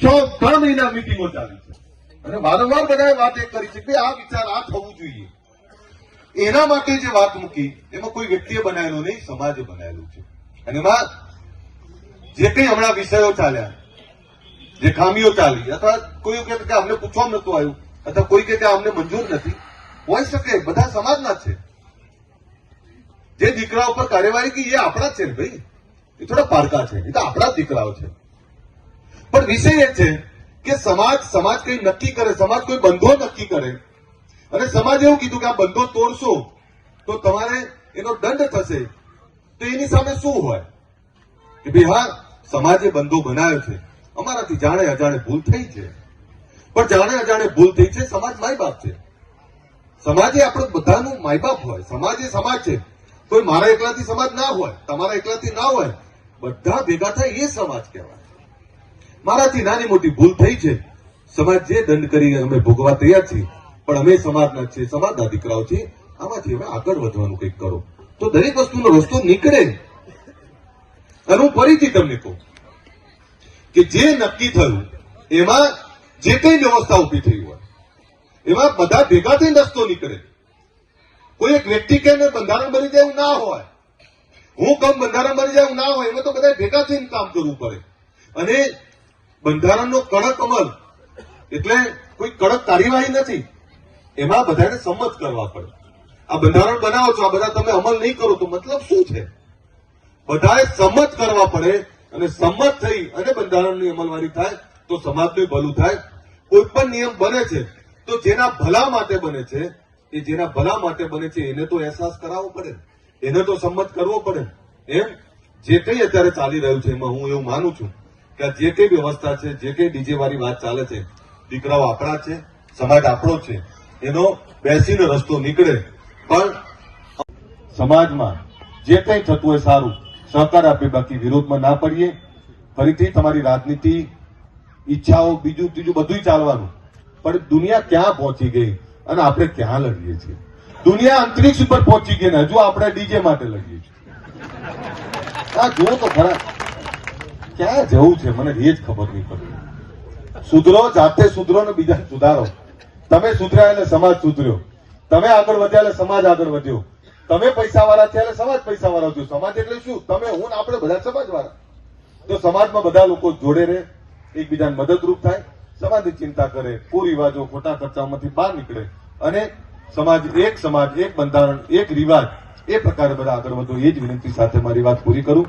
3 મહિના મિટિંગો ચાલી છે અને વારંવાર બધાએ વાત એક કરી છે કે આ વિચાર આ થવું જોઈએ. એના માટે જે વાત મૂકી એમાં કોઈ વ્યક્તિએ બનાવેલું નહીં, સમાજે બનાવેલું છે. અને એમાં જે કંઈ હમણાં વિષયો ચાલ્યા, જે ખામીઓ ચાલી, અથવા કોઈ કહે કે અમને પૂછવામાં નતું આવ્યું, અથવા કોઈ કહે કે અમને મંજૂર નથી, હોઈ શકે, બધા સમાજના છે. જે દીકરા ઉપર કાર્યવાહી કરી એ આપણા જ છે ને ભાઈ, એ થોડા પારકા છે, એ તો આપણા જ દીકરાઓ છે. પણ વિષય એ છે કે સમાજ કંઈ નક્કી કરે, સમાજ કોઈ બંધો નક્કી કરે અને સમાજે એવું કીધું કે આ બંધો તોડશો તો તમારે એનો દંડ થશે, તો એની સામે શું હોય કે ભાઈ હા સમાજે બંધો બનાવ્યો છે, અમારાથી જાણે અજાણે ભૂલ થઈ છે, પણ જાણે અજાણે ભૂલ થઈ છે. સમાજ માય બાપ છે, સમાજે આપણે બધાનું માય બાપ હોય. સમાજ એ સમાજ છે, કોઈ મારા એકલાથી સમાજ ના હોય, તમારા એકલાથી ના હોય, બધા ભેગા થાય એ સમાજ કહેવાય. મારાથી નાની મોટી ભૂલ થઈ છે, સમાજ જે દંડ કરી અમે ભોગવા તૈયાર છીએ, પણ અમે સમાજના છીએ, સમાજના દીકરાઓ છીએ, આમાંથી હવે આગળ વધવાનું કંઈક કરો તો દરેક વસ્તુનો રસ્તો નીકળે. અને હું ફરીથી તમને કહું કે જે નક્કી થયું એમાં જે કઈ વ્યવસ્થા ઉભી થઈ હોય એમાં બધા ભેગા થઈને રસ્તો નીકળે. કોઈ એક વ્યક્તિ કે બંધારણ બની જાય એવું ના હોય, હું કમ બંધારણ બની જાય એવું ના હોય, એમાં તો બધા ભેગા થઈને કામ કરવું પડે. અને બંધારણનો કડક અમલ એટલે કોઈ કડક કાર્યવાહી નથી, એમાં બધાને સંમત કરવા પડે. આ બંધારણ બનાવો છો, આ બધા તમે અમલ નહીં કરો તો મતલબ શું છે? બધાએ સંમત કરવા પડે અને સંમત થઈ અને બંધારણની અમલવારી થાય તો સમાજનું ભલું થાય. કોઈ પણ નિયમ બને છે તો જેના ભલા માટે બને છે, એ જેના ભલા માટે બને છે એને તો અહેસાસ કરાવવો પડે, એને તો સંમત કરવો પડે. એમ જે કંઈ અત્યારે ચાલી રહ્યું છે એમાં હું એવું માનું છું કે જે કઈ વ્યવસ્થા છે, જે કઈ ડીજે વાળી વાત ચાલે છે, દીકરાઓ આપણા છે, સમાજ આપણો છે, એનો બેસીને રસ્તો નીકળે. પણ સમાજમાં જે કંઈ થતું હોય સારું સહકાર આપીએ, બાકી વિરોધમાં ના પડીએ. ફરીથી તમારી રાજનીતિ, ઈચ્છાઓ, બીજું ત્રીજું બધું ચાલવાનું, પણ દુનિયા ક્યાં પહોંચી ગઈ અને આપણે ક્યાં લડીએ છીએ? દુનિયા અંતરિક્ષ ઉપર પહોંચી ગઈ ને હજુ આપણે ડીજે માટે લડીએ છીએ. આ જુઓ તો ખરા ક્યાં જવું છે મને એ જ ખબર નહીં પડતી. સુધરો, જાતે સુધરો ને બીજાને સુધારો. તમે સુધર્યા એટલે સમાજ સુધર્યો, તમે આગળ વધ્યા એટલે સમાજ આગળ વધ્યો, તમે પૈસા વાળા થયા એટલે સમાજ પૈસા વાળા થયો. સમાજ એટલે શું? તમે, હું ને આપણે બધા સમાજ વાળા. તો સમાજમાં બધા લોકો જોડે રહે, એકબીજાને મદદરૂપ થાય, સમાજની ચિંતા કરે, કુરિવાજો, ખોટા ખર્ચામાંથી બહાર નીકળે અને સમાજ, એક બંધારણ, એક રિવાજ, એ પ્રકારે બધા આગળ વધો. એ જ વિનંતી સાથે મારી વાત પૂરી કરું.